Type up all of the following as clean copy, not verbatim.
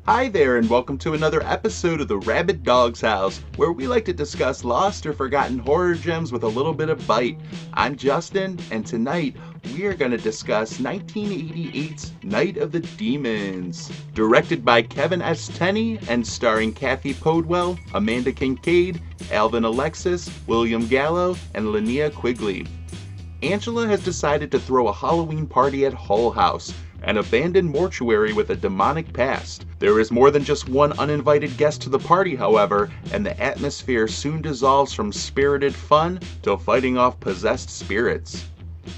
Hi there, and welcome to another episode of the Rabid Dog's House, where we like to discuss lost or forgotten horror gems with a little bit of bite. I'm Justin, and tonight we are going to discuss 1988's Night of the Demons. Directed by Kevin S. Tenney and starring Cathy Podewell, Amanda Kinkade, Alvin Alexis, William Gallo, and Linnea Quigley. Angela has decided to throw a Halloween party at Hull House, an abandoned mortuary with a demonic past. There is more than just one uninvited guest to the party, however, and the atmosphere soon dissolves from spirited fun to fighting off possessed spirits.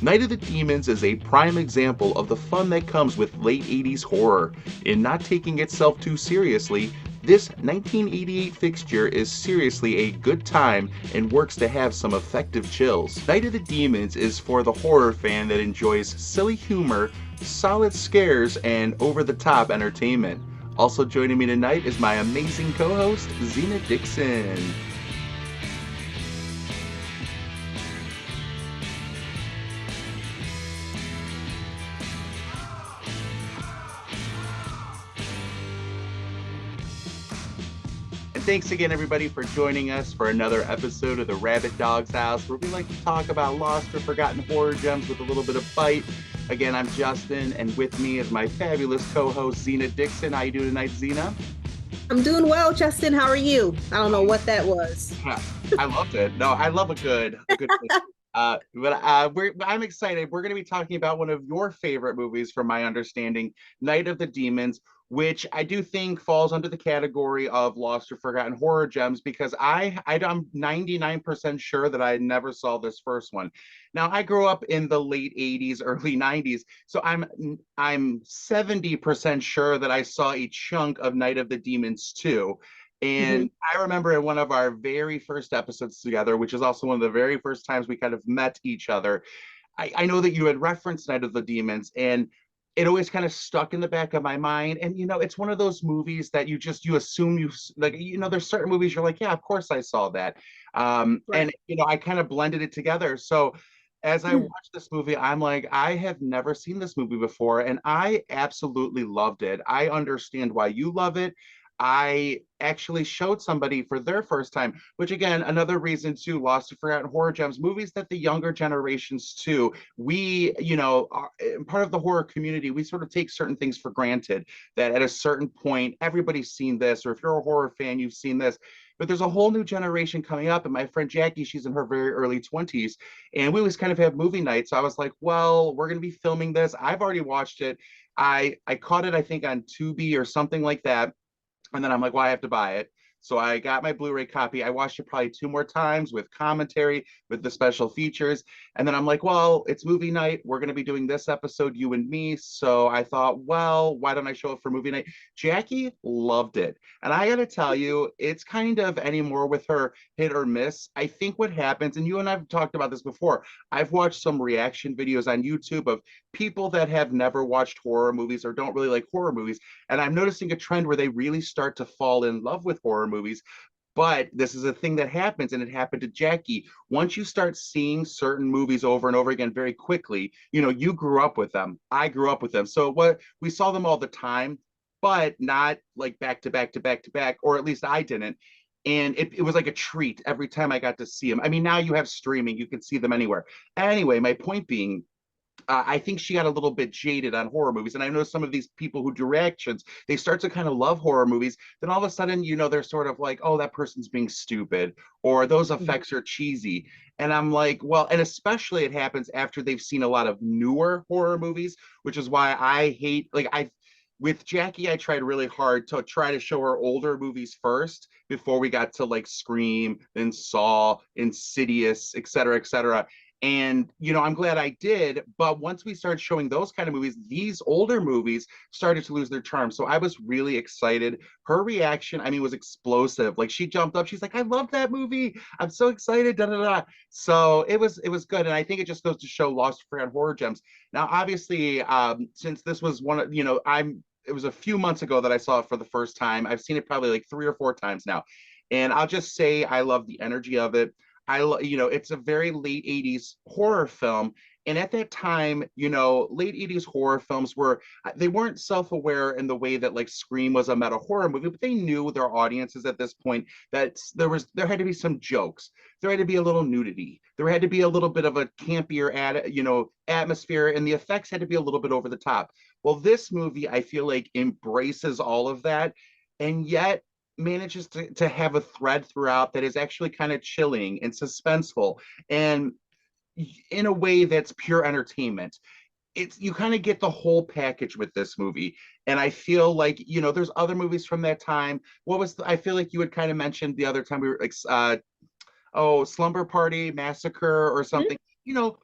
Night of the Demons is a prime example of the fun that comes with late 80s horror. In not taking itself too seriously, this 1988 fixture is seriously a good time and works to have some effective chills. Night of the Demons is for the horror fan that enjoys silly humor, solid scares, and over-the-top entertainment. Also joining me tonight is my amazing co-host, Zena Dixon. And thanks again, everybody, for joining us for another episode of the Rabid Dog's House, where we like to talk about lost or forgotten horror gems with a little bit of bite. Again, I'm Justin, and with me is my fabulous co-host, Zena Dixon. How you doing tonight, Zena? I'm doing well, Justin. How are you? I don't know what that was. I loved it. No, I love a good. I'm excited. We're going to be talking about one of your favorite movies, from my understanding, Night of the Demons, which I do think falls under the category of lost or forgotten horror gems because I'm 99% sure that I never saw this first one. Now, I grew up in the late 80s, early 90s, so I'm 70% sure that I saw a chunk of Night of the Demons too. Mhm. And I remember in one of our very first episodes together, which is also one of the very first times we kind of met each other, I know that you had referenced Night of the Demons, and it always kind of stuck in the back of my mind. And it's one of those movies that you assume you like. There's certain movies you're like, yeah, of course I saw that. And Right. I kind of blended it together. So as I Mhm. watched this movie, I'm like, I have never seen this movie before, and I absolutely loved it. I understand why you love it. I actually showed somebody for their first time, which again, another reason to Lost to Forgotten Horror Gems, movies that the younger generations too, we, are part of the horror community, we sort of take certain things for granted that at a certain point, everybody's seen this, or if you're a horror fan, you've seen this. But there's a whole new generation coming up. And my friend Jackie, she's in her very early 20s. And we always kind of have movie nights. So I was like, well, we're going to be filming this. I've already watched it. I caught it, I think, on Tubi or something like that, and then I'm like, well, I have to buy it. So I got my Blu-ray copy. I watched it probably two more times with commentary, with the special features. And then I'm like, well, it's movie night. We're going to be doing this episode, you and me. So I thought, well, why don't I show up for movie night? Jackie loved it. And I got to tell you, it's kind of anymore with her hit or miss. I think what happens, and you and I've talked about this before, I've watched some reaction videos on YouTube of people that have never watched horror movies or don't really like horror movies, and I'm noticing a trend where they really start to fall in love with horror movies. But this is a thing that happens, and it happened to Jackie. Once you start seeing certain movies over and over again very quickly, you grew up with them. I grew up with them. So what we saw them all the time, but not like back to back to back to back, or at least I didn't. And it was like a treat every time I got to see them. I mean, now you have streaming, you can see them anywhere. Anyway, my point being, I think she got a little bit jaded on horror movies. And I know some of these people who do reactions, they start to kind of love horror movies. Then all of a sudden, they're sort of like, oh, that person's being stupid, or those Mhm. effects are cheesy. And I'm like, well, and especially it happens after they've seen a lot of newer horror movies, which is why I hate, like, with Jackie, I tried really hard to try to show her older movies first before we got to like Scream, then Saw, Insidious, et cetera, et cetera. And, I'm glad I did. But once we started showing those kind of movies, these older movies started to lose their charm. So I was really excited. Her reaction, I mean, was explosive. Like she jumped up. She's like, I love that movie. I'm so excited. Da, da, da. So it was good. And I think it just goes to show Lost Forgotten Horror Gems. Now, obviously, since this was one of, it was a few months ago that I saw it for the first time. I've seen it probably like three or four times now. And I'll just say I love the energy of it. It's a very late 80s horror film. And at that time, late 80s horror films they weren't self-aware in the way that like Scream was a meta horror movie, but they knew their audiences at this point that there had to be some jokes. There had to be a little nudity. There had to be a little bit of a campier atmosphere, and the effects had to be a little bit over the top. Well, this movie, I feel like embraces all of that, and yet manages to have a thread throughout that is actually kind of chilling and suspenseful, and in a way that's pure entertainment. It's you kind of get the whole package with this movie. And I feel like, there's other movies from that time. I feel like you had kind of mentioned the other time we were like Slumber Party Massacre or something,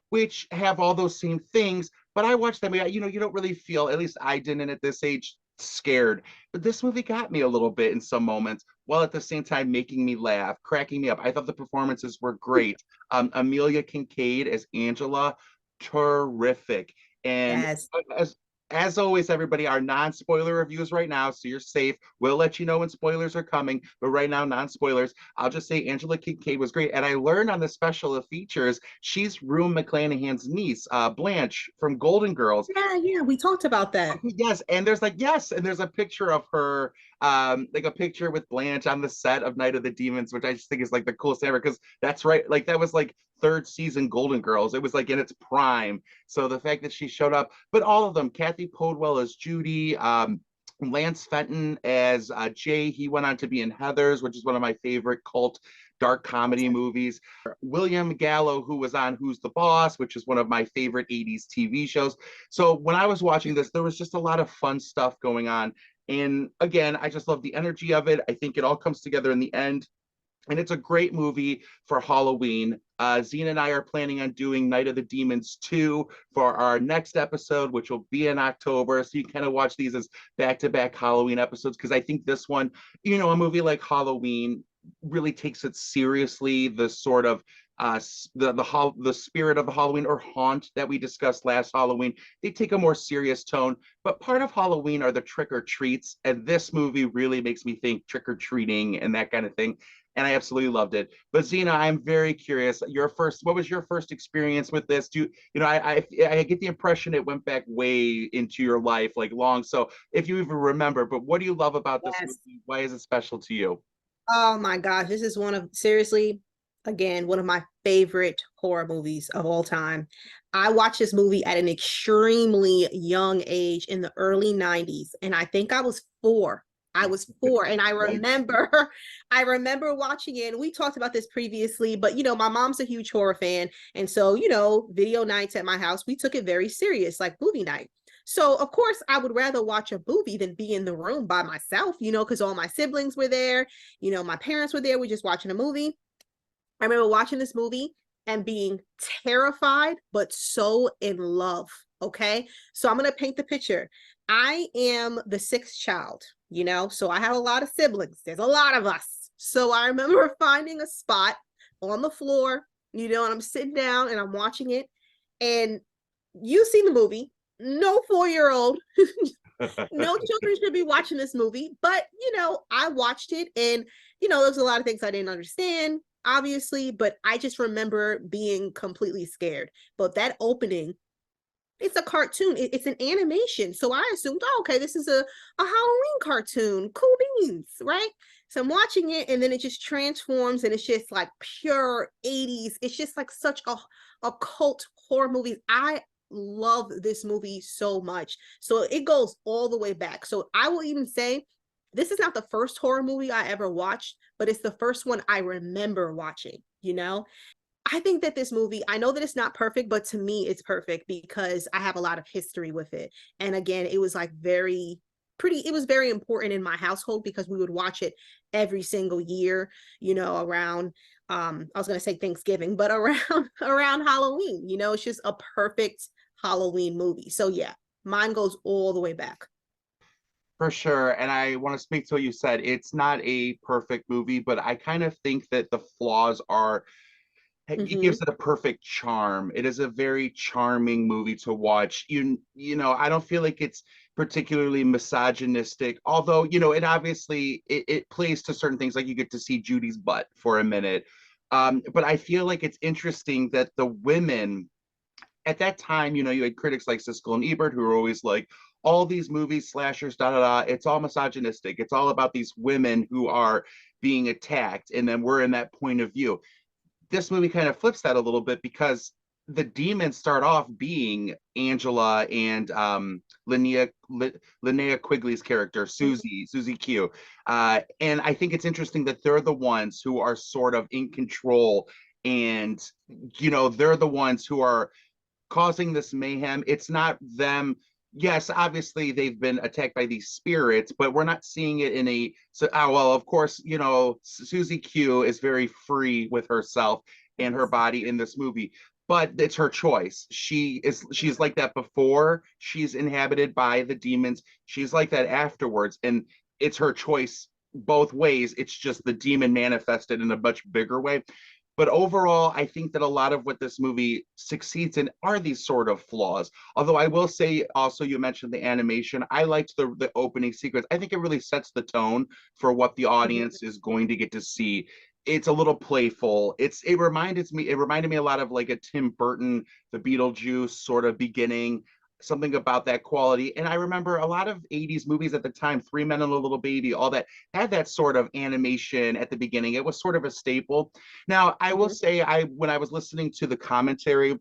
which have all those same things. But I watched them, you don't really feel, at least I didn't at this age, scared. But this movie got me a little bit in some moments, while at the same time making me laugh, cracking me up. I thought the performances were great. Amelia Kinkade as Angela, terrific. And Yes. as as always, everybody, our non-spoiler reviews right now, so you're safe. We'll let you know when spoilers are coming, but right now, non-spoilers. I'll just say Angela Kinkade was great, and I learned on the special features she's Rue McClanahan's niece, Blanche from Golden Girls. Yeah, yeah, we talked about that. Yes, and there's a picture of her, like a picture with Blanche on the set of Night of the Demons, which I just think is like the coolest ever, because that's right, like that was like third season Golden Girls. It was like in its prime. So the fact that she showed up, but all of them, Cathy Podewell as Judy, Lance Fenton as Jay. He went on to be in Heathers, which is one of my favorite cult dark comedy movies. William Gallo, who was on Who's the Boss, which is one of my favorite 80s TV shows. So when I was watching this, there was just a lot of fun stuff going on. And again, I just love the energy of it. I think it all comes together in the end. And it's a great movie for Halloween. Zena and I are planning on doing Night of the Demons 2 for our next episode, which will be in October. So you kind of watch these as back-to-back Halloween episodes, because I think this one, a movie like Halloween really takes it seriously. The sort of the spirit of the Halloween or haunt that we discussed last Halloween, they take a more serious tone. But part of Halloween are the trick or treats, and this movie really makes me think trick or treating and that kind of thing. And I absolutely loved it. But Zena, I'm very curious. What was your first experience with this? I get the impression it went back way into your life, like long. So if you even remember, but what do you love about this Yes. movie? Why is it special to you? Oh my gosh, this is seriously, again, one of my favorite horror movies of all time. I watched this movie at an extremely young age in the early 90s, and I think I was 4. I was 4, and I remember I remember watching it. And we talked about this previously, but my mom's a huge horror fan, and so, video nights at my house, we took it very serious, like movie night. So of course I would rather watch a movie than be in the room by myself, because all my siblings were there, my parents were there, we're just watching a movie. I remember watching this movie and being terrified, but so in love. Okay. So I'm going to paint the picture. I am the 6th child, so I have a lot of siblings. There's a lot of us. So I remember finding a spot on the floor, and I'm sitting down and I'm watching it. And you've seen the movie. No 4-year-old, no children should be watching this movie. But, I watched it, and, there's a lot of things I didn't understand, obviously, but I just remember being completely scared. But that opening, it's a cartoon, it's an animation. So I assumed, oh, okay, this is a Halloween cartoon. Cool beans, right? So I'm watching it, and then it just transforms, and it's just like pure 80s. It's just like such a cult horror movie. I love this movie so much. So it goes all the way back. So I will even say this is not the first horror movie I ever watched, but it's the first one I remember watching. I think that this movie, I know that it's not perfect, but to me it's perfect because I have a lot of history with it. And again, it was like it was very important in my household because we would watch it every single year, around I was going to say Thanksgiving, but around Halloween. It's just a perfect Halloween movie. So yeah, mine goes all the way back. For sure. And I want to speak to what you said. It's not a perfect movie, but I kind of think that the flaws are, it Mm-hmm. gives it a perfect charm. It is a very charming movie to watch. I don't feel like it's particularly misogynistic, although, it obviously it plays to certain things, like you get to see Judy's butt for a minute. But I feel like it's interesting that the women at that time, you know, you had critics like Siskel and Ebert who were always like, all these movies, slashers, da da da, it's all misogynistic. It's all about these women who are being attacked, and then we're in that point of view. This movie kind of flips that a little bit because the demons start off being Angela and Linnea Quigley's character, Susie Q. And I think it's interesting that they're the ones who are sort of in control, and you know, they're the ones who are causing this mayhem. It's not them. Yes, obviously they've been attacked by these spirits, but we're not seeing it in a so well, of course, you know, Susie Q is very free with herself and her body in this movie, but it's her choice. She's like that before she's inhabited by the demons. She's like that afterwards, and it's her choice both ways. It's just the demon manifested in a much bigger way. But overall, I think that a lot of what this movie succeeds in are these sort of flaws. Although I will say also, you mentioned the animation. I liked the opening sequence. I think it really sets the tone for what the audience is going to get to see. It's a little playful. It reminded me a lot of like a Tim Burton, the Beetlejuice sort of beginning, something about that quality. And I remember a lot of 80s movies at the time, Three Men and a Little Baby, all that had that sort of animation at the beginning. It was sort of a staple. Now, I will say, when I was listening to the commentary,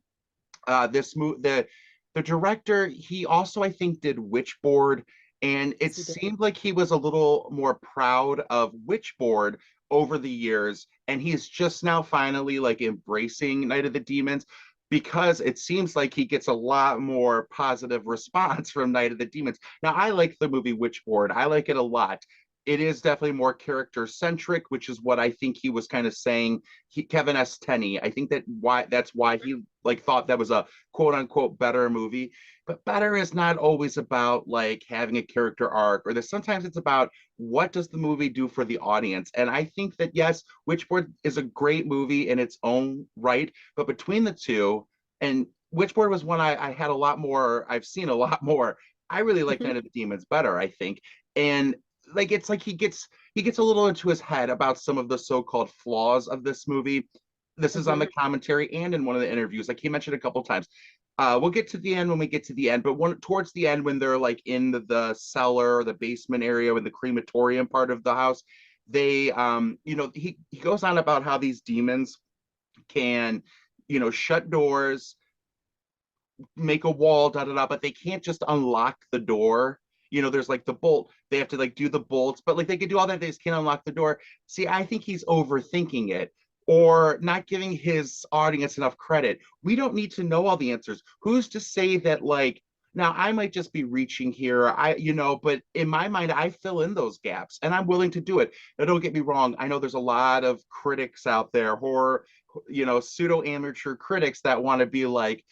the director, he also, I think, did Witchboard, and it seemed like he was a little more proud of Witchboard over the years, and he's just now finally like embracing Night of the Demons, because it seems like he gets a lot more positive response from Night of the Demons. Now, I like the movie Witchboard. I like it a lot. It is definitely more character centric, which is what I think he was kind of saying. Kevin S. Tenney, I think that's why he like thought that was a quote unquote better movie. But better is not always about like having a character arc, or this. Sometimes it's about what does the movie do for the audience. And I think that yes, Witchboard is a great movie in its own right, but between the two, and Witchboard was one I had a lot more. I've seen a lot more. I really like Night of the Demons better, I think. And like it's like he gets a little into his head about some of the so-called flaws of this movie. This is on the commentary and in one of the interviews, like he mentioned a couple times. We'll get to the end when we get to the end, but towards the end, when they're like in the cellar or the basement area with the crematorium part of the house, they you know, he goes on about how these demons can, you know, shut doors, make a wall, da da da, but they can't just unlock the door. You know, there's like the bolt. They have to like do the bolts, but like they can do all that. They just can't unlock the door. See, I think he's overthinking it or not giving his audience enough credit. We don't need to know all the answers. Who's to say that like now I might just be reaching here. You know, but in my mind, I fill in those gaps and I'm willing to do it. Now, don't get me wrong. I know there's a lot of critics out there, horror, you know, pseudo amateur critics that want to be like,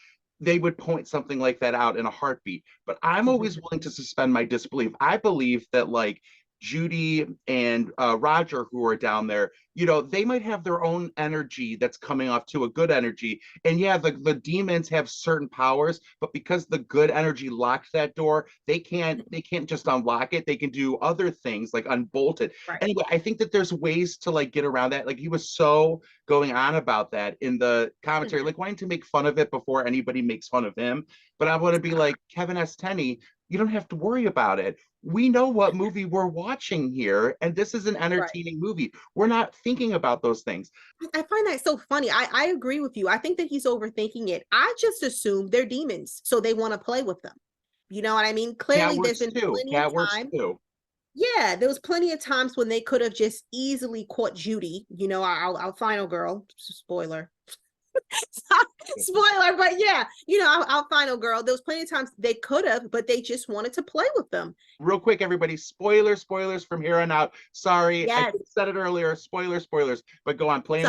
they would point something like that out in a heartbeat. But I'm always willing to suspend my disbelief. I believe that like Judy and Roger, who are down there, you know, they might have their own energy that's coming off to a good energy. And yeah, the demons have certain powers, but because the good energy locked that door, they can't just unlock it. They can do other things like unbolt it. Right. Anyway, I think that there's ways to like get around that. Like he was so going on about that in the commentary, like wanting to make fun of it before anybody makes fun of him. But I want to be like, Kevin S. Tenney, you don't have to worry about it. We know what movie we're watching here, and this is an entertaining movie. We're not thinking about those things. I find that so funny. I agree with you. I think that he's overthinking it. I just assume they're demons, so they want to play with them. You know what I mean? Clearly, there's been plenty of time. Yeah, there was plenty of times when they could have just easily caught Judy, you know, our final girl. Spoiler. Spoiler, but yeah, you know, our final girl. There was plenty of times they could have, but they just wanted to play with them. Real quick, everybody, spoilers from here on out. Sorry, yes. I said it earlier. Spoilers, but go on, playing.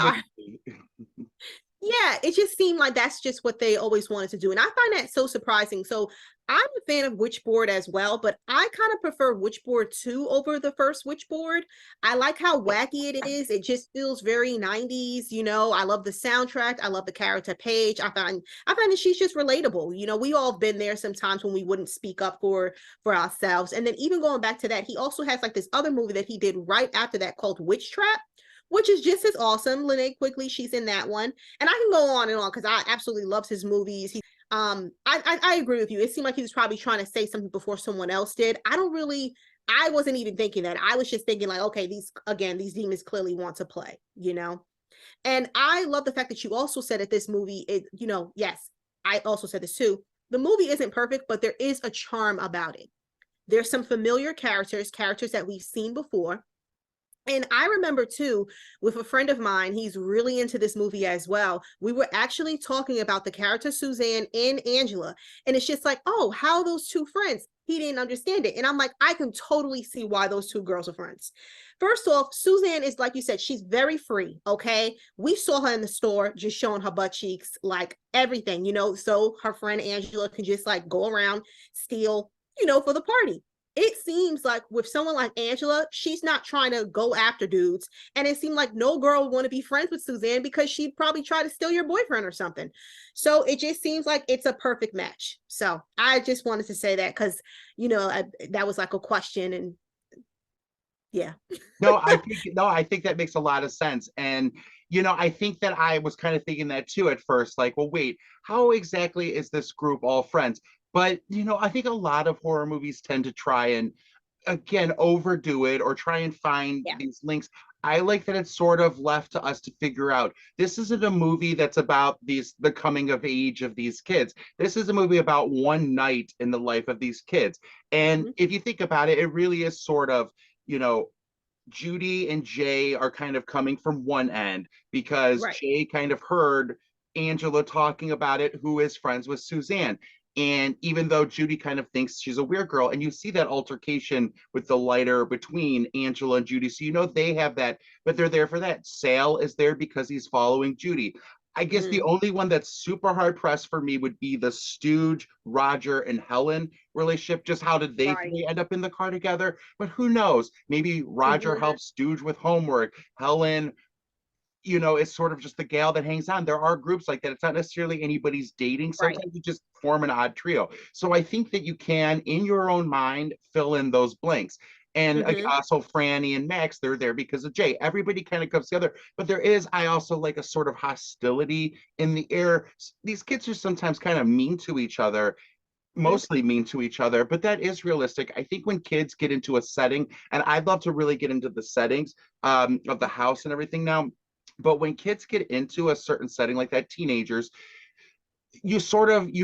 Yeah, it just seemed like that's just what they always wanted to do. And I find that so surprising. So I'm a fan of Witchboard as well, but I kind of prefer Witchboard 2 over the first Witchboard. I like how wacky it is. It just feels very 90s, you know. I love the soundtrack. I love the character Paige. I find that she's just relatable. You know, we all been there sometimes when we wouldn't speak up for ourselves. And then even going back to that, he also has like this other movie that he did right after that called Witch Trap, which is just as awesome. Linnea Quigley, she's in that one. And I can go on and on because I absolutely love his movies. I agree with you. It seemed like he was probably trying to say something before someone else did. I wasn't even thinking that. I was just thinking like, okay, these demons clearly want to play, you know? And I love the fact that you also said that this movie, yes, I also said this too. The movie isn't perfect, but there is a charm about it. There's some familiar characters that we've seen before. And I remember too, with a friend of mine, he's really into this movie as well. We were actually talking about the character Suzanne and Angela. And it's just like, oh, how are those two friends? He didn't understand it. And I'm like, I can totally see why those two girls are friends. First off, Suzanne is, like you said, she's very free. Okay. We saw her in the store just showing her butt cheeks, like everything, so her friend Angela can just like go around, steal, for the party. It seems like with someone like Angela, she's not trying to go after dudes. And it seemed like no girl would want to be friends with Suzanne because she'd probably try to steal your boyfriend or something. So it just seems like it's a perfect match. So I just wanted to say that because, that was like a question. And yeah. I think that makes a lot of sense. And I think that I was kind of thinking that too at first, like, well, wait, how exactly is this group all friends? But I think a lot of horror movies tend to try and again overdo it or try and find these links. I like that it's sort of left to us to figure out. This isn't a movie that's about the coming of age of these kids. This is a movie about one night in the life of these kids. And if you think about it, it really is sort of, Judy and Jay are kind of coming from one end because Jay kind of heard Angela talking about it, who is friends with Suzanne. And even though Judy kind of thinks she's a weird girl, and you see that altercation with the lighter between Angela and Judy, so they have that, but they're there for that. Sal is there because he's following Judy. I guess the only one that's super hard pressed for me would be the Stooge, Roger, and Helen relationship. Just how did they three end up in the car together? But who knows? Maybe Roger helps Stooge with homework. Helen, is sort of just the gal that hangs on. There are groups like that. It's not necessarily anybody's dating. Sometimes you just form an odd trio. So I think that you can, in your own mind, fill in those blanks. And also Franny and Max, they're there because of Jay. Everybody kind of comes together. But I also like a sort of hostility in the air. These kids are sometimes kind of mean to each other, mostly mean to each other, but that is realistic. I think when kids get into a setting, and I'd love to really get into the settings of the house and everything now, but when kids get into a certain setting like that, teenagers, you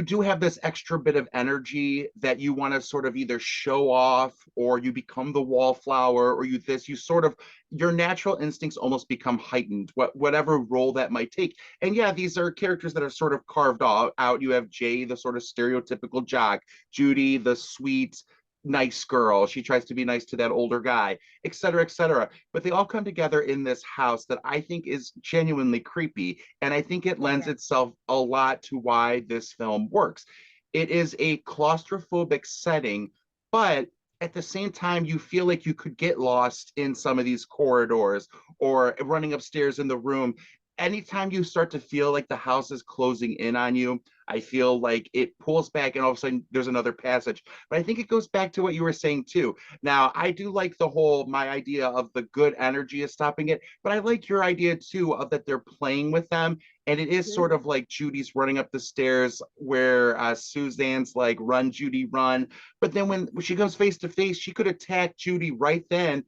do have this extra bit of energy that you want to sort of either show off, or you become the wallflower, or you sort of, your natural instincts almost become heightened, whatever role that might take. And yeah, these are characters that are sort of carved out. You have Jay, the sort of stereotypical jock, Judy, the sweet nice girl, she tries to be nice to that older guy, et cetera, et cetera. But they all come together in this house that I think is genuinely creepy. And I think it lends itself a lot to why this film works. It is a claustrophobic setting, but at the same time, you feel like you could get lost in some of these corridors or running upstairs in the room. Anytime you start to feel like the house is closing in on you, I feel like it pulls back and all of a sudden there's another passage. But I think it goes back to what you were saying too. Now, I do like my idea of the good energy is stopping it, but I like your idea too of that they're playing with them. And it is sort of like Judy's running up the stairs where Suzanne's like, run, Judy, run. But then when she comes face to face, she could attack Judy right then,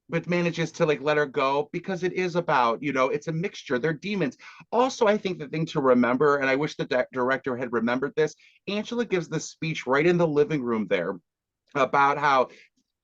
but manages to like let her go because it is about, it's a mixture. They're demons. Also, I think the thing to remember, and I wish the director had remembered this, Angela gives this speech right in the living room there about how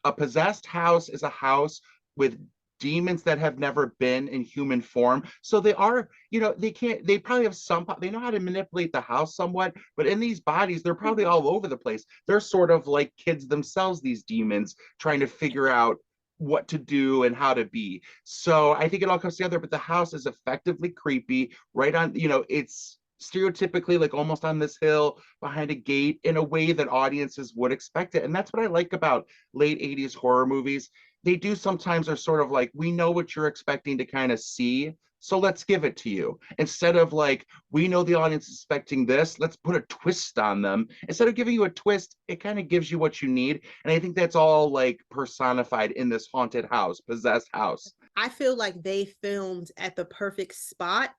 a possessed house is a house with demons that have never been in human form. So they are, they probably have they know how to manipulate the house somewhat, but in these bodies, they're probably all over the place. They're sort of like kids themselves, these demons, trying to figure out what to do and how to be. So I think it all comes together, but the house is effectively creepy, right on, it's stereotypically like almost on this hill behind a gate in a way that audiences would expect it. And that's what I like about late 80s horror movies. They do sometimes are sort of like, we know what you're expecting to kind of see, so let's give it to you. Instead of like, we know the audience is expecting this, let's put a twist on them. Instead of giving you a twist, it kind of gives you what you need. And I think that's all like personified in this haunted house, possessed house. I feel like they filmed at the perfect spot.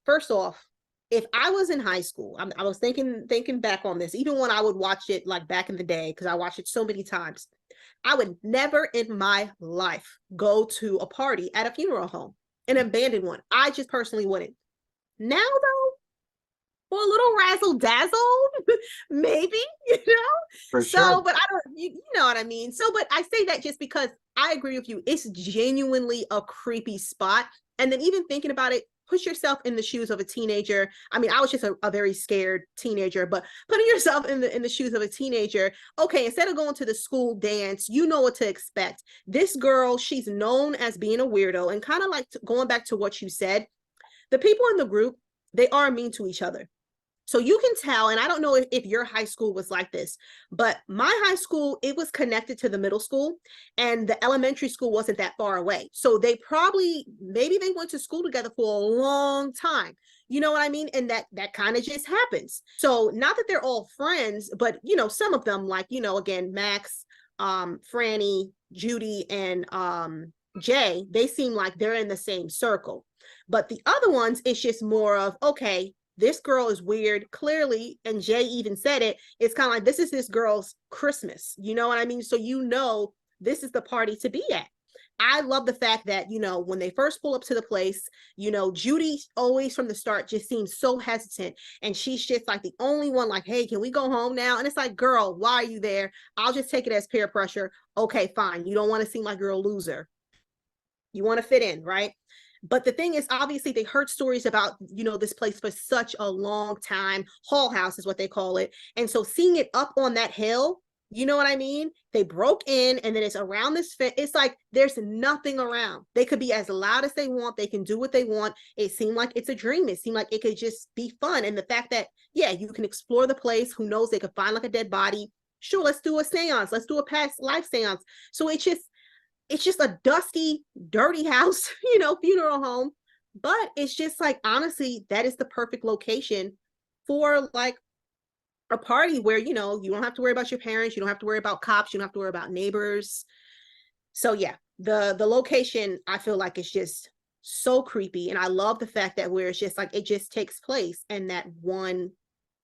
First off, if I was in high school, I was thinking back on this, even when I would watch it like back in the day, because I watched it so many times, I would never in my life go to a party at a funeral home, an abandoned one. I just personally wouldn't. Now though, for a little razzle dazzle, maybe, you know. For So, sure. but I don't, you know what I mean. So, but I say that just because I agree with you. It's genuinely a creepy spot. And then even thinking about it, put yourself in the shoes of a teenager. I mean, I was just a very scared teenager, but putting yourself in the shoes of a teenager. Okay, instead of going to the school dance, you know what to expect. This girl, she's known as being a weirdo, and kind of like going back to what you said, the people in the group, they are mean to each other. So you can tell, and I don't know if your high school was like this, but my high school, it was connected to the middle school, and the elementary school wasn't that far away. So they probably, maybe they went to school together for a long time. You know what I mean? And that kind of just happens. So not that they're all friends, but you know, some of them, like, you know, again, Max, Franny, Judy, and Jay, they seem like they're in the same circle. But the other ones, it's just more of, okay, this girl is weird, clearly, and Jay even said it. It's kind of like, this is this girl's Christmas. You know what I mean? So you know this is the party to be at. I love the fact that, you know, when they first pull up to the place, you know, Judy always from the start just seems so hesitant. And she's just like the only one like, hey, can we go home now? And it's like, girl, why are you there? I'll just take it as peer pressure. Okay, fine. You don't want to seem like you're a loser. You want to fit in, right? But the thing is, obviously, they heard stories about, you know, this place for such a long time. Hall House is what they call it. And so seeing it up on that hill, you know what I mean? They broke in, and then it's around this it's like there's nothing around. They could be as loud as they want. They can do what they want. It seemed like it's a dream. It seemed like it could just be fun. And the fact that, yeah, you can explore the place. Who knows? They could find like a dead body. Sure, let's do a seance. Let's do a past life seance. So it's just a dusty, dirty house, you know, funeral home. But it's just like, honestly, that is the perfect location for like a party where, you know, you don't have to worry about your parents. You don't have to worry about cops. You don't have to worry about neighbors. So yeah, the location, I feel like it's just so creepy. And I love the fact that where it's just like, it just takes place in that one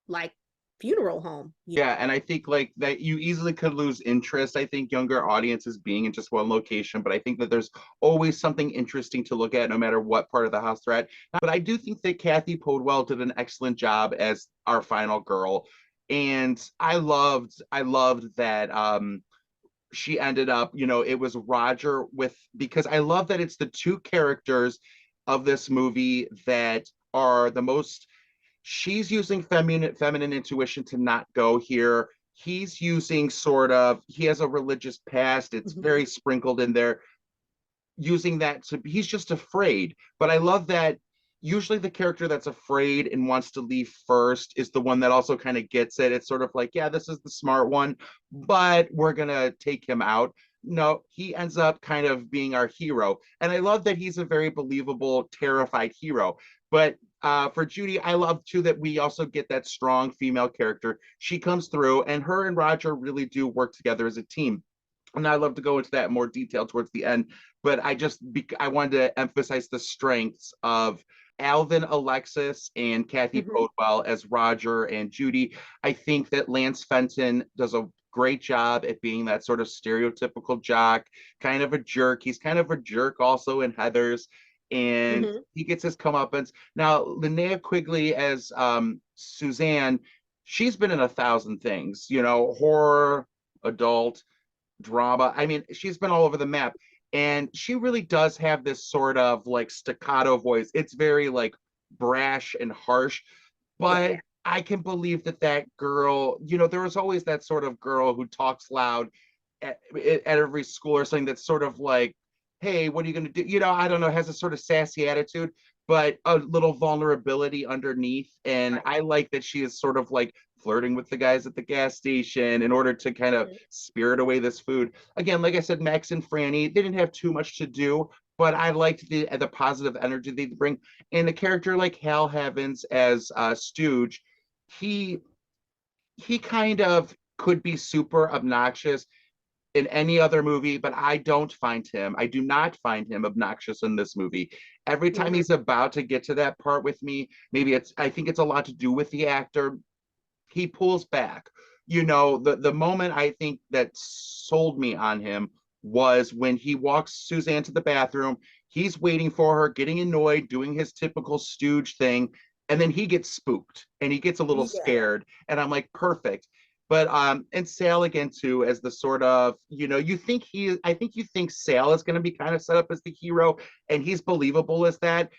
like funeral home. Yeah, and I think like that you easily could lose interest. I think younger audiences being in just one location, but I think that there's always something interesting to look at no matter what part of the house they're at. But I do think that Cathy Podewell did an excellent job as our final girl. And I loved that she ended up, you know, it was Roger with, because I love that it's the two characters of this movie that are the most, she's using feminine intuition to not go here. He's using sort of, he has a religious past. It's very sprinkled in there, using that to, he's just afraid. But I love that usually the character that's afraid and wants to leave first is the one that also kind of gets it. It's sort of like, yeah, this is the smart one, but we're gonna take him out. No, he ends up kind of being our hero. And I love that he's a very believable, terrified hero. But for Judy, I love too that we also get that strong female character. She comes through, and her and Roger really do work together as a team. And I'd love to go into that in more detail towards the end, but I wanted to emphasize the strengths of Alvin, Alexis, and Cathy Podewell as Roger and Judy. I think that Lance Fenton does a great job at being that sort of stereotypical jock, kind of a jerk. He's kind of a jerk also in Heathers, and he gets his comeuppance. Now, Linnea Quigley as Suzanne, she's been in 1,000 things, you know, horror, adult, drama. I mean, she's been all over the map. And she really does have this sort of like staccato voice. It's very like brash and harsh, but Yeah. I can believe that that girl, you know, there was always that sort of girl who talks loud at every school or something that's sort of like, hey, what are you going to do? You know, I don't know, has a sort of sassy attitude, but a little vulnerability underneath. And I like that she is sort of like flirting with the guys at the gas station in order to kind of spirit away this food. Again, like I said, Max and Franny, they didn't have too much to do, but I liked the positive energy they bring. And a character like Hal Havins as Stooge, he he kind of could be super obnoxious, in any other movie, but I do not find him obnoxious in this movie. Every time Mhm. he's about to get to that part with me, I think it's a lot to do with the actor, he pulls back. The moment I think that sold me on him was when he walks Suzanne to the bathroom. He's waiting for her, getting annoyed, doing his typical stooge thing, and then he gets spooked and he gets a little Yeah. scared. And I'm like, perfect. But and Sale again too, as the sort of, I think you think Sale is going to be kind of set up as the hero, and he's believable as that.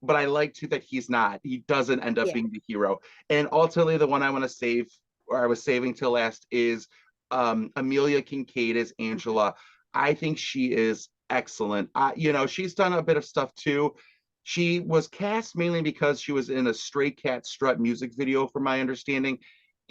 But I like too that he's not. He doesn't end up Yeah. being the hero. And ultimately, the one I want to save, or I was saving till last, is Amelia Kinkade as Angela. I think she is excellent. She's done a bit of stuff too. She was cast mainly because she was in a Stray Cat Strut music video, from my understanding.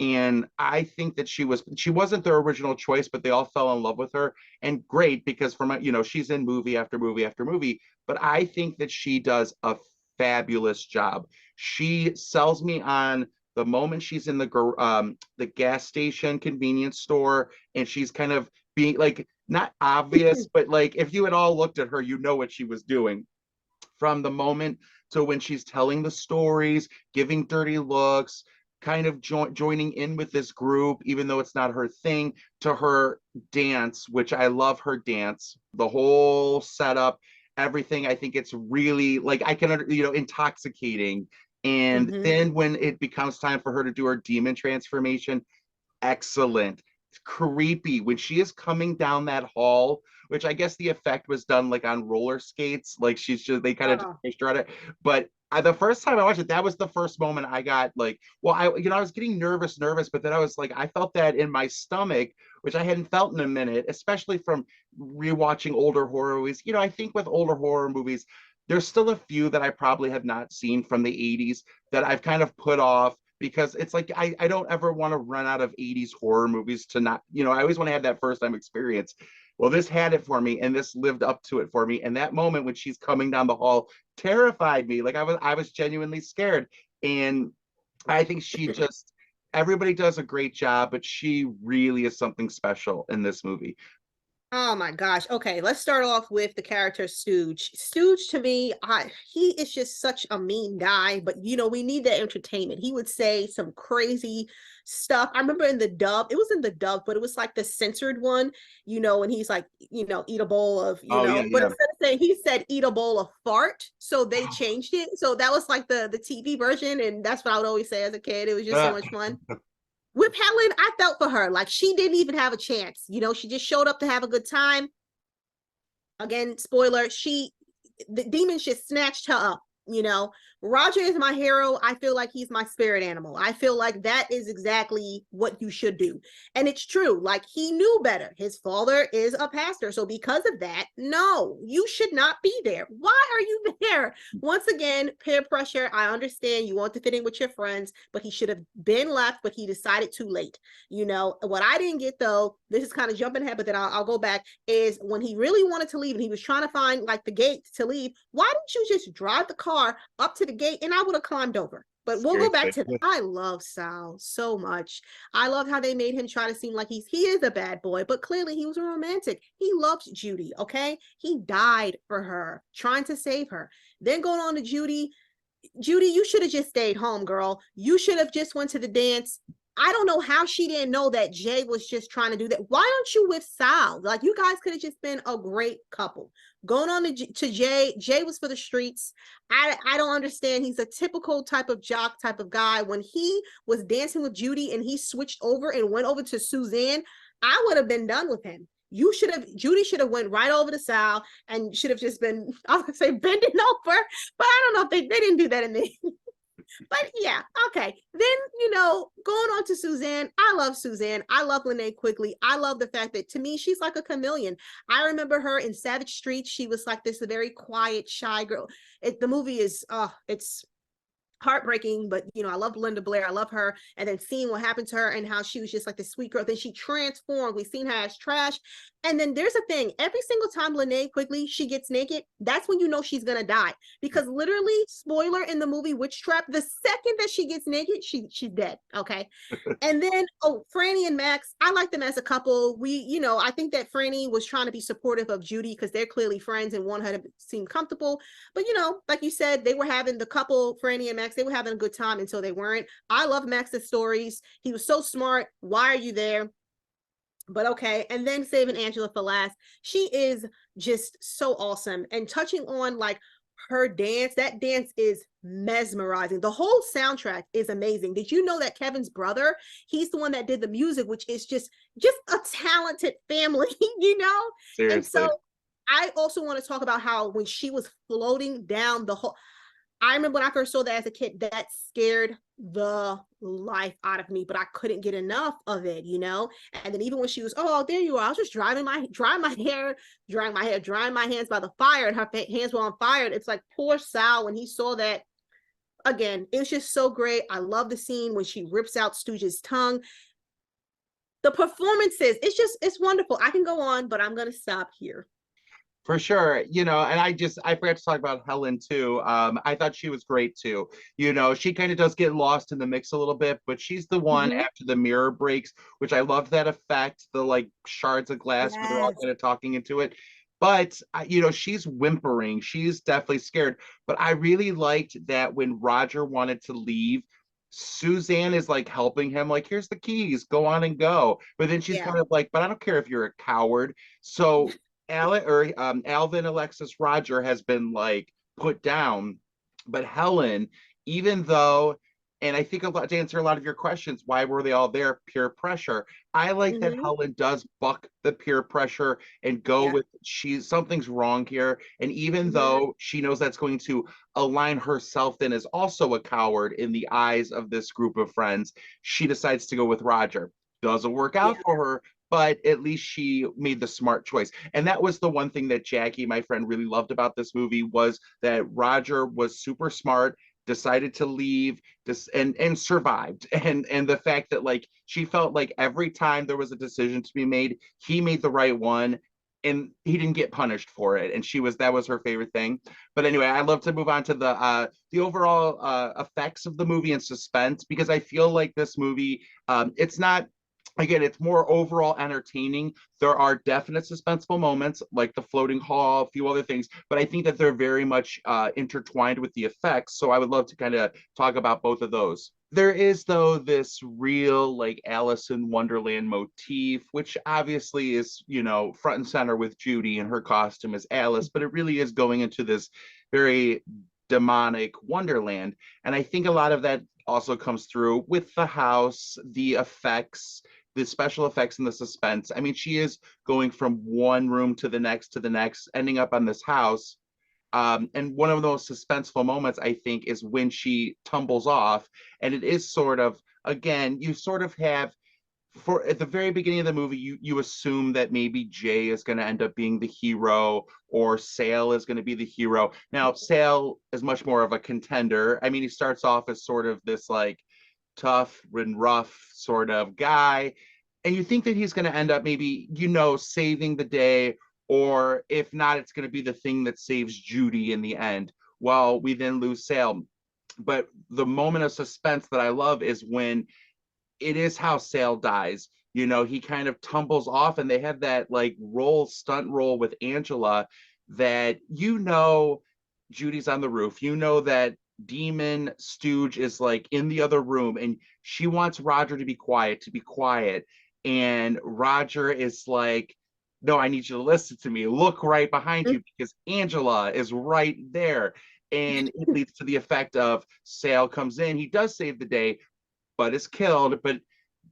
And I think that she wasn't their original choice, but they all fell in love with her. And great, because she's in movie after movie after movie. But I think that she does a fabulous job. She sells me on the moment she's in the gas station convenience store, and she's kind of being like, not obvious, but like if you had all looked at her, you know what she was doing from the moment to when she's telling the stories, giving dirty looks, kind of joining in with this group, even though it's not her thing, to her dance, which I love her dance, the whole setup, everything. I think it's really like intoxicating. And Hmm. then when it becomes time for her to do her demon transformation, excellent. Creepy when she is coming down that hall, which I guess the effect was done like on roller skates, like they kind of just Oh. pushed her on it. But the first time I watched it, that was the first moment I got like, well, I was getting nervous, but then I was like, I felt that in my stomach, which I hadn't felt in a minute, especially from rewatching older horror movies. I think with older horror movies, there's still a few that I probably have not seen from the 80s that I've kind of put off, because it's like I don't ever want to run out of 80s horror movies to not, I always want to have that first time experience. Well, this had it for me, and this lived up to it for me. And that moment when she's coming down the hall terrified me. Like I was genuinely scared. And I think she just everybody does a great job, but she really is something special in this movie. Oh my gosh. Okay, let's start off with the character Stooge. Stooge to me, he is just such a mean guy, but we need that entertainment. He would say some crazy stuff. I remember in the dub, it was in the dub, but it was like the censored one, and he's like, eat a bowl of, Oh yeah, but yeah. instead of saying he said eat a bowl of fart, so they changed it. So that was like the TV version, and that's what I would always say as a kid. It was just so much fun. With Helen, I felt for her. Like she didn't even have a chance. She just showed up to have a good time. Again, spoiler, the demons just snatched her up. Roger is my hero. I feel like he's my spirit animal. I feel like that is exactly what you should do. And it's true. Like he knew better. His father is a pastor. So because of that, no, you should not be there. Why are you there? Once again, peer pressure. I understand you want to fit in with your friends, but he should have been left, but he decided too late. What I didn't get though, this is kind of jumping ahead, but then I'll go back, is when he really wanted to leave and he was trying to find like the gate to leave. Why didn't you just drive the car up to the gate and I would have climbed over? But we'll go back Seriously. to that. I love Sal so much. I love how they made him try to seem like he is a bad boy, but clearly he was a romantic. He loves Judy, okay? He died for her, trying to save her. Then going on to Judy, you should have just stayed home, girl. You should have just went to the dance. I don't know how she didn't know that Jay was just trying to do that. Why aren't you with Sal? Like you guys could have just been a great couple. Going on to Jay. Jay was for the streets. I don't understand. He's a typical type of jock type of guy. When he was dancing with Judy and he switched over and went over to Suzanne, I would have been done with him. Judy should have went right over to Sal and should have just been, I was gonna say bending over, but I don't know if they didn't do that in the but yeah, okay. Then, going on to Suzanne, I love Suzanne. I love Linnea Quigley. I love the fact that to me, she's like a chameleon. I remember her in Savage Streets. She was like this very quiet, shy girl. The movie is, it's heartbreaking, but I love Linda Blair. I love her. And then seeing what happened to her and how she was just like this sweet girl. Then she transformed. We've seen her as trash. And then there's a thing. Every single time Linnea Quigley, she gets naked, that's when you know she's gonna die. Because literally, spoiler in the movie Witch Trap, the second that she gets naked, she's dead. Okay. And then, Franny and Max, I like them as a couple. I think that Franny was trying to be supportive of Judy because they're clearly friends and want her to seem comfortable. But, like you said, they were having the couple, Franny and Max, they were having a good time until they weren't. I love Max's stories. He was so smart. Why are you there? But okay. And then saving Angela for last. She is just so awesome. And touching on like her dance, that dance is mesmerizing. The whole soundtrack is amazing. Did you know that Kevin's brother, he's the one that did the music, which is just a talented family, Seriously. And so I also want to talk about how when she was floating down the whole, I remember when I first saw that as a kid, that scared the life out of me, but I couldn't get enough of it, And then even when she was, oh, there you are, I was just drying my hair, drying my hands by the fire, and her hands were on fire. It's like poor Sal when he saw that. Again, it was just so great. I love the scene when she rips out Stooge's tongue. The performances, it's wonderful. I can go on, but I'm gonna stop here. For sure, and I forgot to talk about Helen too. I thought she was great too. She kind of does get lost in the mix a little bit, but she's the one after the mirror breaks, which I love that effect, the like shards of glass where they're all kind of talking into it. But she's whimpering, she's definitely scared. But I really liked that when Roger wanted to leave, Suzanne is like helping him, like, here's the keys, go on and go. But then she's kind of like, but I don't care if you're a coward. So Alvin, Alexis, Roger has been like put down, but Helen, even though, and I think to answer a lot of your questions, why were they all there? Peer pressure. I like that Helen does buck the peer pressure and go with something's wrong here. And even though she knows that's going to align herself in as also a coward in the eyes of this group of friends, she decides to go with Roger. Doesn't work out for her, but at least she made the smart choice. And that was the one thing that Jackie, my friend, really loved about this movie, was that Roger was super smart, decided to leave, and survived. And the fact that like she felt like every time there was a decision to be made, he made the right one, and he didn't get punished for it. And that was her favorite thing. But anyway, I'd love to move on to the overall effects of the movie and suspense, because I feel like this movie, it's not, again, it's more overall entertaining. There are definite suspenseful moments like the floating hall, a few other things, but I think that they're very much intertwined with the effects. So I would love to kind of talk about both of those. There is, though, this real like Alice in Wonderland motif, which obviously is, front and center with Judy and her costume as Alice, but it really is going into this very demonic wonderland. And I think a lot of that also comes through with the house, the effects, the special effects, and the suspense. I mean, she is going from one room to the next, ending up on this house. And one of the most suspenseful moments, I think, is when she tumbles off. And it is sort of, again, you sort of have, for at the very beginning of the movie, you assume that maybe Jay is going to end up being the hero, or Sale is going to be the hero. Now, Sale is much more of a contender. I mean, he starts off as sort of this like tough and rough sort of guy, and you think that he's going to end up maybe, saving the day, or if not, it's going to be the thing that saves Judy in the end. Well, we then lose Sale. But the moment of suspense that I love is when it is how Sale dies. He kind of tumbles off, and they have that like stunt roll with Angela that, Judy's on the roof. That Demon Stooge is like in the other room, and she wants Roger to be quiet, And Roger is like, no, I need you to listen to me. Look right behind you, because Angela is right there. And it leads to the effect of Sale comes in. He does save the day, but is killed, but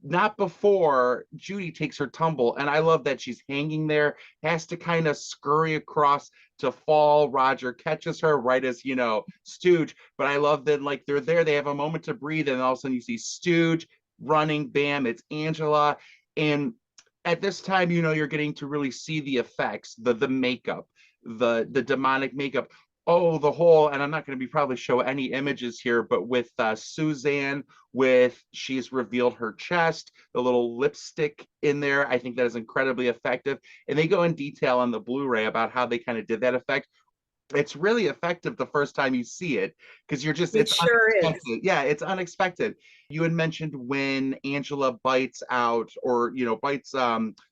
not before Judy takes her tumble. And I love that she's hanging there, has to kind of scurry across to fall. Roger catches her right as, Stooge. But I love that, like, they're there, they have a moment to breathe, and all of a sudden you see Stooge running, bam, it's Angela. And at this time, you're getting to really see the effects, the makeup, the demonic makeup. Oh, the whole, and I'm not going to be probably show any images here, but with Suzanne, with she's revealed her chest, the little lipstick in there, I think that is incredibly effective. And they go in detail on the Blu-ray about how they kind of did that effect. It's really effective the first time you see it because you're just It it's sure is. unexpected. Yeah, it's unexpected. You had mentioned when Angela bites out or bites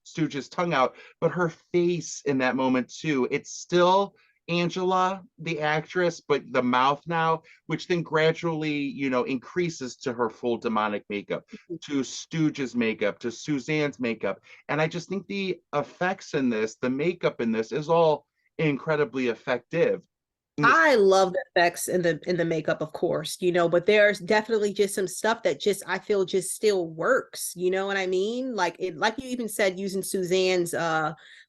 Stooge's tongue out, but her face in that moment too, it's still Angela, the actress, but the mouth now, which then gradually, increases to her full demonic makeup, to Stooge's makeup, to Suzanne's makeup. And I just think the effects in this, the makeup in this is all incredibly effective. I love the effects in the makeup, of course, but there's definitely just some stuff that just I feel just still works. You know what I mean? Like you even said, using Suzanne's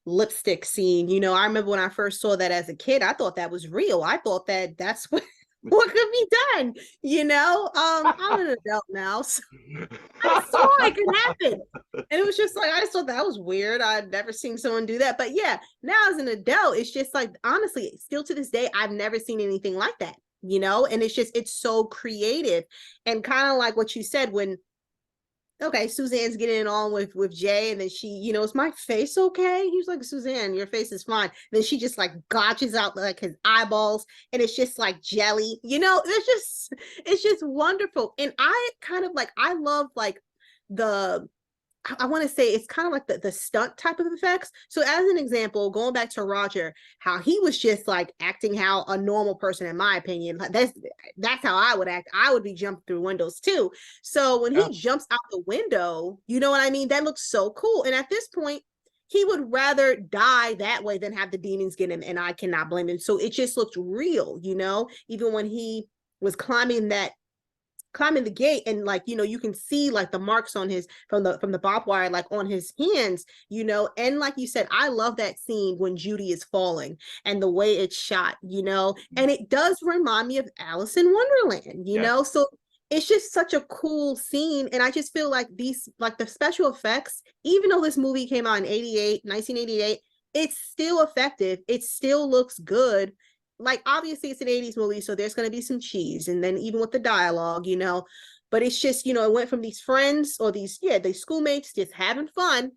lipstick scene. I remember when I first saw that as a kid, I thought that was real. I thought that that's what could be done. I'm an adult now, so I saw it could happen. And it was just like, I just thought that was weird. I'd never seen someone do that. But yeah, now as an adult, it's just like, honestly, still to this day, I've never seen anything like that, And it's so creative. And kind of like what you said, when okay, Suzanne's getting it on with Jay, and then she, is my face okay? He was like, Suzanne, your face is fine. Then she just like gotches out like his eyeballs, and it's just like jelly. It's just wonderful. And I kind of like I love like the I want to say it's kind of like the stunt type of effects. So as an example, going back to Roger, how he was just like acting how a normal person, in my opinion, that's how I would act. I would be jumping through windows too. So when Yeah, he jumps out the window, you know what I mean? That looks so cool. And at this point, he would rather die that way than have the demons get him. And I cannot blame him. So it just looked real, even when he was climbing the gate, and like you can see like the marks on his from the barbed wire like on his hands, and like you said, I love that scene when Judy is falling and the way it's shot, and it does remind me of Alice in Wonderland, yes. so it's just such a cool scene. And I just feel like these like the special effects, even though this movie came out in 1988, it's still effective, it still looks good. Like obviously it's an 80s movie, so there's going to be some cheese, and then even with the dialogue, but it's just, it went from these friends or these schoolmates just having fun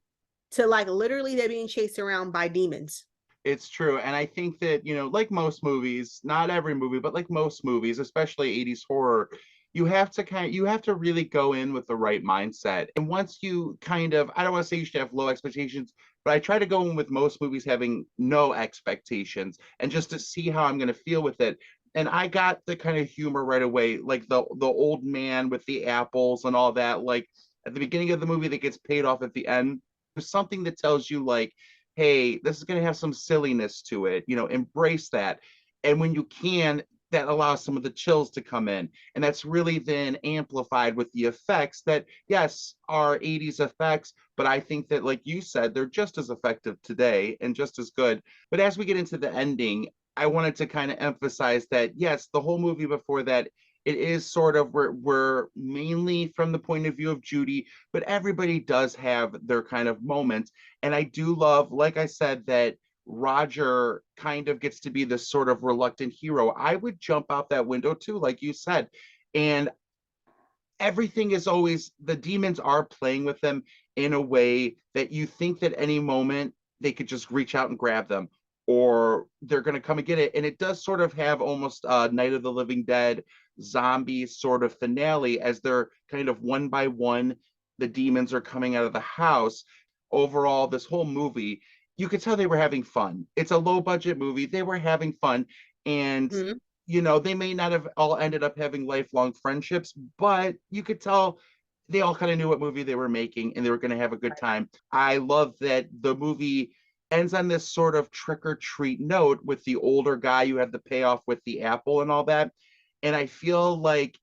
to like literally they're being chased around by demons. It's true. And I think that, like most movies, not every movie, but like most movies, especially 80s horror, you have to really go in with the right mindset. And once you kind of, I don't want to say you should have low expectations, but I try to go in with most movies having no expectations and just to see how I'm going to feel with it. And I got the kind of humor right away, like the old man with the apples and all that, like at the beginning of the movie that gets paid off at the end. There's something that tells you like, hey, this is going to have some silliness to it, embrace that. And when you can, that allows some of the chills to come in. And that's really then amplified with the effects that, yes, are 80s effects, but I think that, like you said, they're just as effective today and just as good. But as we get into the ending, I wanted to kind of emphasize that, yes, the whole movie before that, it is sort of we're mainly from the point of view of Judy, but everybody does have their kind of moments. And I do love, like I said, that Roger kind of gets to be this sort of reluctant hero. I would jump out that window too, like you said. And everything is always, the demons are playing with them in a way that you think that any moment they could just reach out and grab them or they're going to come and get it. And it does sort of have almost a Night of the Living Dead zombie sort of finale as they're kind of one by one, the demons are coming out of the house. Overall, this whole movie, you could tell they were having fun. It's a low budget movie. They were having fun. And Mm-hmm. they may not have all ended up having lifelong friendships, but you could tell they all kind of knew what movie they were making and they were going to have a good time. I love that the movie ends on this sort of trick or treat note with the older guy. You have the payoff with the apple and all that. And I feel like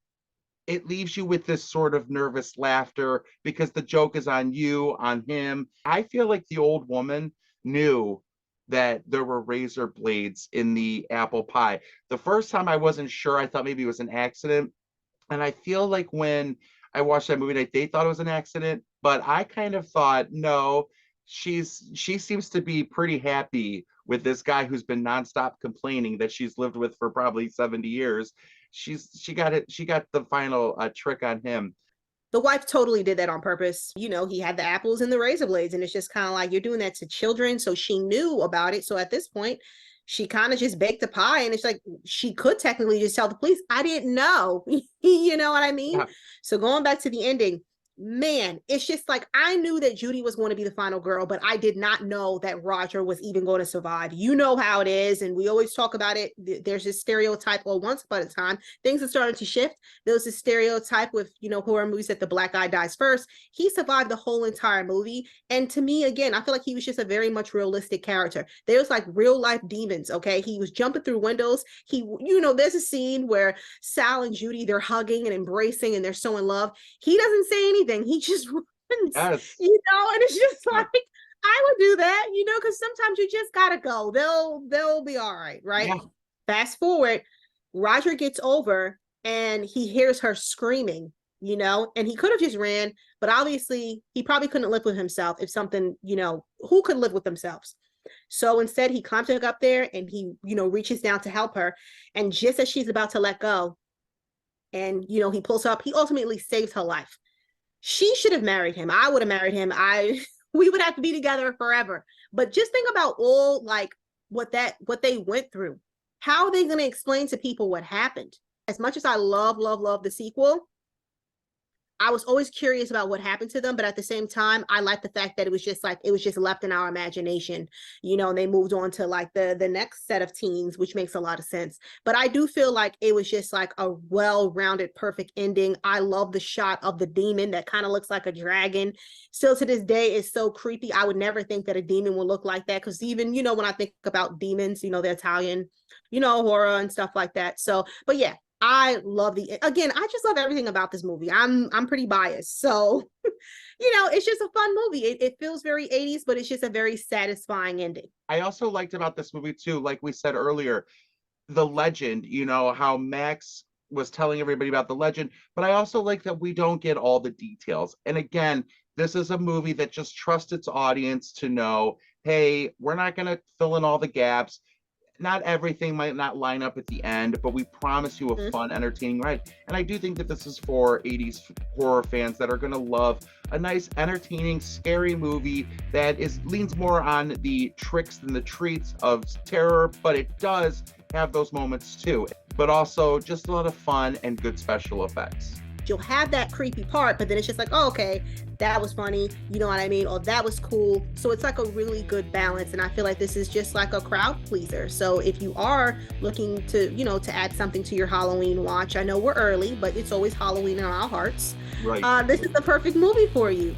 it leaves you with this sort of nervous laughter because the joke is on you, on him. I feel like the old woman knew that there were razor blades in the apple pie. The first time I wasn't sure, I thought maybe it was an accident. And I feel like when I watched that movie, they thought it was an accident, but I kind of thought, no, she seems to be pretty happy with this guy who's been nonstop complaining that she's lived with for probably 70 years. She got the final trick on him. The wife totally did that on purpose. He had the apples and the razor blades, and it's just kind of like you're doing that to children. So she knew about it. So at this point, she kind of just baked a pie, and it's like she could technically just tell the police, I didn't know. You know what I mean? Yeah. So going back to the ending, man, it's just like I knew that Judy was going to be the final girl, but I did not know that Roger was even going to survive. You know how it is, and we always talk about it. There's this stereotype, or once upon a time, things are starting to shift. There was this stereotype with, horror movies that the black guy dies first. He survived the whole entire movie, and to me, again, I feel like he was just a very much realistic character. There's like real life demons, okay? He was jumping through windows. There's a scene where Sal and Judy, they're hugging and embracing, and they're so in love. He doesn't say anything. He just runs, yes. And it's just like, I would do that, because sometimes you just gotta go. They'll be all right, right? Yeah. Fast forward, Roger gets over and he hears her screaming, and he could have just ran, but obviously he probably couldn't live with himself if something, who could live with themselves? So instead he climbs up there and he, reaches down to help her. And just as she's about to let go and, he pulls her up, he ultimately saves her life. She should have married him. I would have married him. We would have to be together forever. But just think about all like what they went through. How are they going to explain to people what happened? As much as I love the sequel, I was always curious about what happened to them, but at the same time, I like the fact that it was just left in our imagination, and they moved on to like the next set of teens, which makes a lot of sense. But I do feel like it was just like a well-rounded, perfect ending. I love the shot of the demon that kind of looks like a dragon. Still to this day, it's so creepy. I would never think that a demon would look like that, because even, when I think about demons, the Italian, horror and stuff like that. So, but yeah. I just love everything about this movie. I'm pretty biased. So, it's just a fun movie. It feels very 80s, but it's just a very satisfying ending. I also liked about this movie too, like we said earlier, the legend, how Max was telling everybody about the legend, but I also like that we don't get all the details. And again, this is a movie that just trusts its audience to know, hey, we're not going to fill in all the gaps. Not everything might not line up at the end, but we promise you a fun, entertaining ride. And I do think that this is for 80s horror fans that are going to love a nice, entertaining, scary movie that leans more on the tricks than the treats of terror, but it does have those moments too. But also just a lot of fun and good special effects. You'll have that creepy part, but then it's just like, oh, okay, that was funny, you know what I mean? Or that was cool. So it's like a really good balance. And I feel like this is just like a crowd pleaser. So if you are looking to, to add something to your Halloween watch, I know we're early, but it's always Halloween in our hearts. Right. This is the perfect movie for you.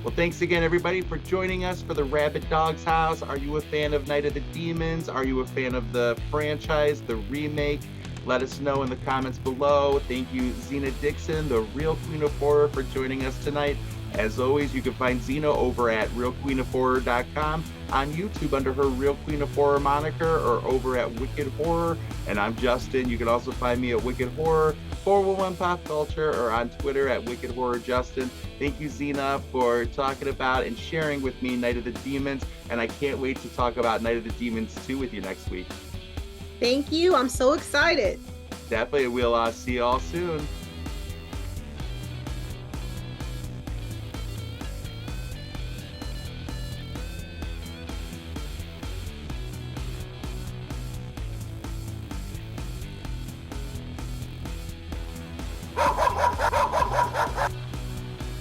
Well, thanks again, everybody, for joining us for the Rabid Dog's House. Are you a fan of Night of the Demons? Are you a fan of the franchise, the remake? Let us know in the comments below. Thank you, Zena Dixon, the real Queen of Horror, for joining us tonight. As always, you can find Zena over at realqueenofhorror.com, on YouTube under her Real Queen of Horror moniker, or over at Wicked Horror. And I'm Justin. You can also find me at Wicked Horror, 411 Pop Culture, or on Twitter at Wicked Horror Justin. Thank you, Zena, for talking about and sharing with me Night of the Demons. And I can't wait to talk about Night of the Demons 2 with you next week. Thank you. I'm so excited. Definitely. We'll see you all soon.